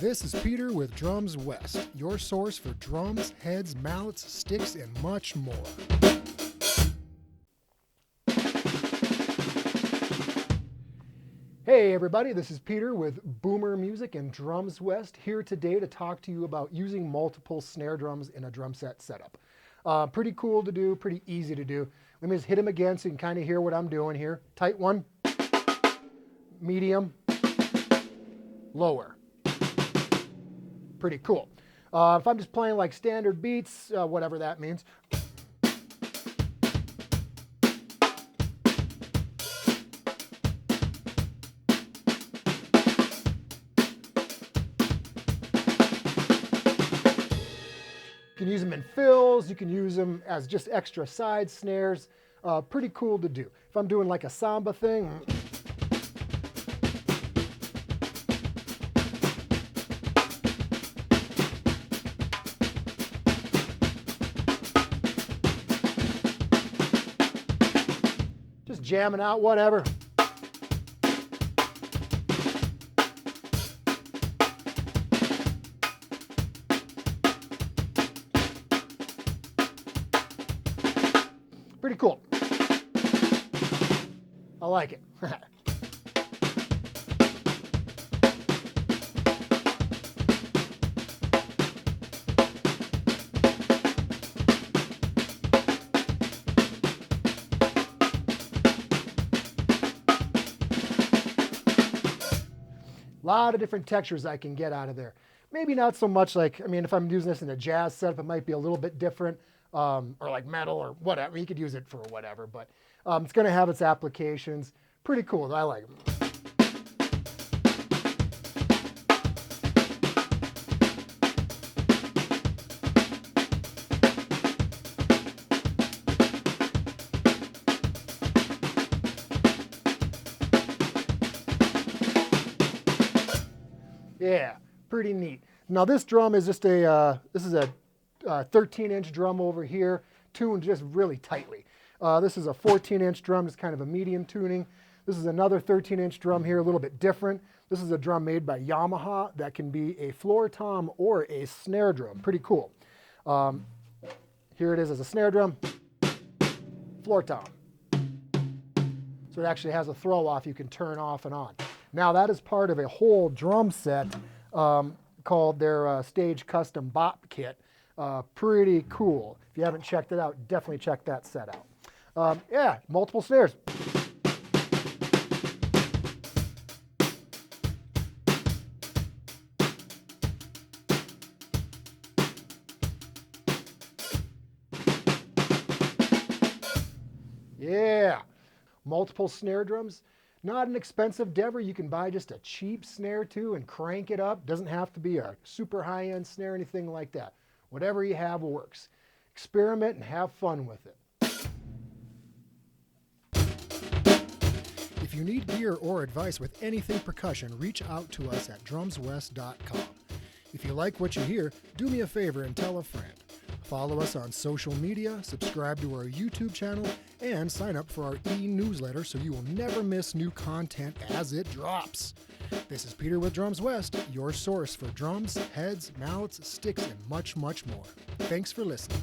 This is Peter with Drums West, your source for drums, heads, mallets, sticks, and much more. Hey everybody, this is Peter with Boomer Music and Drums West, here today to talk to you about using multiple snare drums in a drum set setup. Pretty cool to do, pretty easy to do. Let me just hit them again so you can kind of hear what I'm doing here. Tight one, medium, lower. Pretty cool. If I'm just playing like standard beats, whatever that means. You can use them in fills, you can use them as just extra side snares. Pretty cool to do. If I'm doing like a Samba thing, just jamming out, whatever. Pretty cool. I like it. A lot of different textures I can get out of there. Maybe not so much like, I mean, if I'm using this in a jazz setup, it might be a little bit different. Or like metal or whatever. You could use it for whatever, but it's going to have its applications. Pretty cool. I like them. Yeah, pretty neat. Now this drum is just this is a 13-inch drum over here, tuned just really tightly. This is a 14-inch drum, just kind of a medium tuning. This is another 13-inch drum here, a little bit different. This is a drum made by Yamaha that can be a floor tom or a snare drum. Pretty cool. Here it is as a snare drum, floor tom. So it actually has a throw off you can turn off and on. Now that is part of a whole drum set called their Stage Custom Bop kit. Pretty cool. If you haven't checked it out, definitely check that set out. Yeah, multiple snares. Yeah, multiple snare drums. Not an expensive endeavor. You can buy just a cheap snare too and crank it up. Doesn't have to be a super high-end snare or anything like that. Whatever you have works. Experiment and have fun with it. If you need gear or advice with anything percussion, reach out to us at drumswest.com. If you like what you hear, do me a favor and tell a friend. Follow us on social media, subscribe to our YouTube channel, and sign up for our e-newsletter so you will never miss new content as it drops. This is Peter with Drums West, your source for drums, heads, mallets, sticks, and much, much more. Thanks for listening.